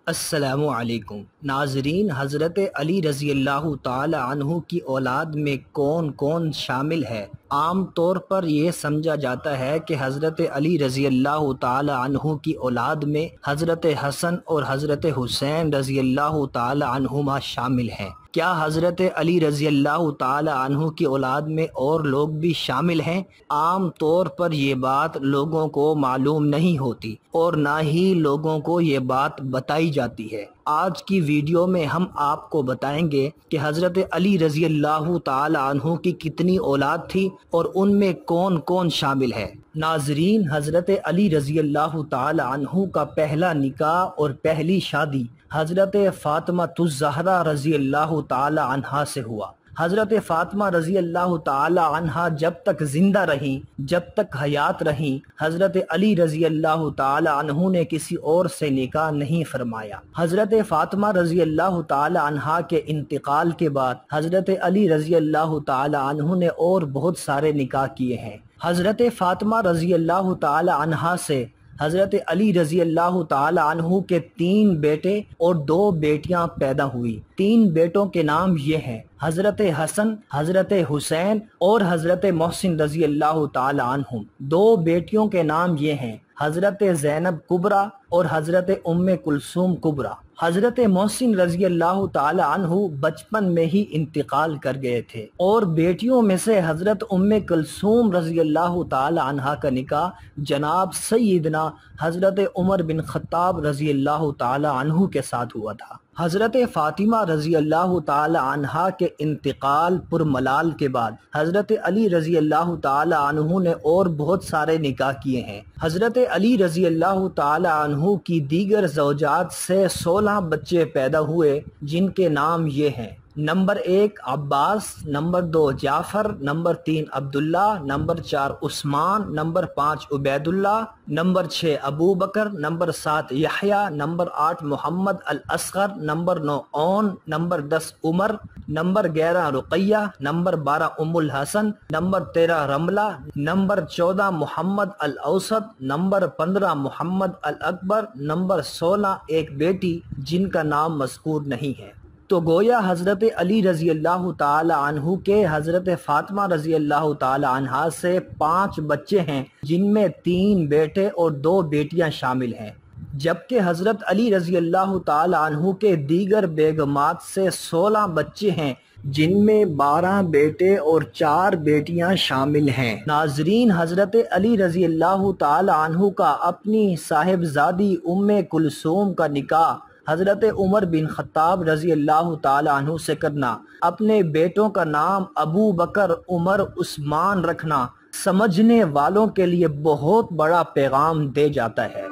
السلام علیکم ناظرین، حضرت علی رضی اللہ تعالی عنہ کی اولاد میں کون کون شامل ہے؟ عام طور پر یہ سمجھا جاتا ہے کہ حضرت علی رضی اللہ تعالی عنہ کی اولاد میں حضرت حسن اور حضرت حسین رضی اللہ تعالی عنہما شامل ہیں۔ کیا حضرت علی رضی اللہ تعالی عنہ کی اولاد میں اور لوگ بھی شامل ہیں؟ عام طور پر یہ بات لوگوں کو معلوم نہیں ہوتی اور نہ ہی لوگوں کو یہ بات بتائی جاتی ہے۔ آج کی ویڈیو میں ہم آپ کو بتائیں گے کہ حضرت علی رضی اللہ تعالی عنہ کی کتنی اولاد تھی اور ان میں کون کون شامل ہے۔ ناظرین، حضرت علی رضی اللہ تعالی عنہ کا پہلا نکاح اور پہلی شادی حضرت فاطمہ الزہرا رضی اللہ تعالی عنہا سے ہوا۔ حضرت فاطمہ رضی اللہ تعالی عنہا جب تک زندہ رہیں، جب تک حیات رہیں، حضرت علی رضی اللہ تعالی عنہ نے کسی اور سے نکاح نہیں فرمایا۔ حضرت فاطمہ رضی اللہ تعالی عنہا کے انتقال کے بعد حضرت علی رضی اللہ تعالی عنہ نے اور بہت سارے نکاح کیے ہیں۔ حضرت فاطمہ رضی اللہ تعالی عنہا سے حضرت علی رضی اللہ تعالی عنہ کے 3 بیٹے اور 2 بیٹیاں پیدا ہوئی۔ 3 بیٹوں کے نام یہ ہیں: حضرت حسن، حضرت حسین اور حضرت محسن رضی اللہ تعالی عنہ۔ 2 بیٹیوں کے نام یہ ہیں: حضرت زینب کبریٰ اور حضرت ام کلثوم کبریٰ۔ حضرت محسن رضی اللہ تعالی عنہ بچپن میں ہی انتقال کر گئے تھے، اور بیٹیوں میں سے حضرت ام کلثوم رضی اللہ تعالی عنہ کا نکاح جناب سیدنا حضرت عمر بن خطاب رضی اللہ تعالی عنہ کے ساتھ ہوا تھا۔ حضرت فاطمہ رضی اللہ تعالی عنہا کے انتقال پر ملال کے بعد حضرت علی رضی اللہ تعالی عنہ نے اور بہت سارے نکاح کیے ہیں۔ حضرت علی رضی اللہ تعالی عنہ کی دیگر زوجات سے 16 بچے پیدا ہوئے، جن کے نام یہ ہیں: نمبر 1 عباس، نمبر 2 جعفر، نمبر 3 عبداللہ، نمبر 4 عثمان، نمبر 5 عبید اللہ، نمبر 6 ابو بکر، نمبر 7 یحییٰ، نمبر 8 محمد الاصغر، نمبر 9 اون، نمبر 10 عمر، نمبر 11 رقیہ، نمبر 12 ام الحسن، نمبر 13 رملہ، نمبر 14 محمد الاوسط، نمبر 15 محمد الاکبر، نمبر 16 ایک بیٹی جن کا نام مذکور نہیں ہے۔ تو گویا حضرت علی رضی اللہ تعالی عنہ کے حضرت فاطمہ رضی اللہ تعالی عنہا سے 5 بچے ہیں، جن میں 3 بیٹے اور 2 بیٹیاں شامل ہیں، جبکہ حضرت علی رضی اللہ تعالی عنہ کے دیگر بیگمات سے 16 بچے ہیں، جن میں 12 بیٹے اور 4 بیٹیاں شامل ہیں۔ ناظرین، حضرت علی رضی اللہ تعالی عنہ کا اپنی صاحبزادی ام کلثوم کا نکاح حضرت عمر بن خطاب رضی اللہ تعالی عنہ سے کرنا، اپنے بیٹوں کا نام ابو بکر، عمر، عثمان رکھنا، سمجھنے والوں کے لیے بہت بڑا پیغام دے جاتا ہے۔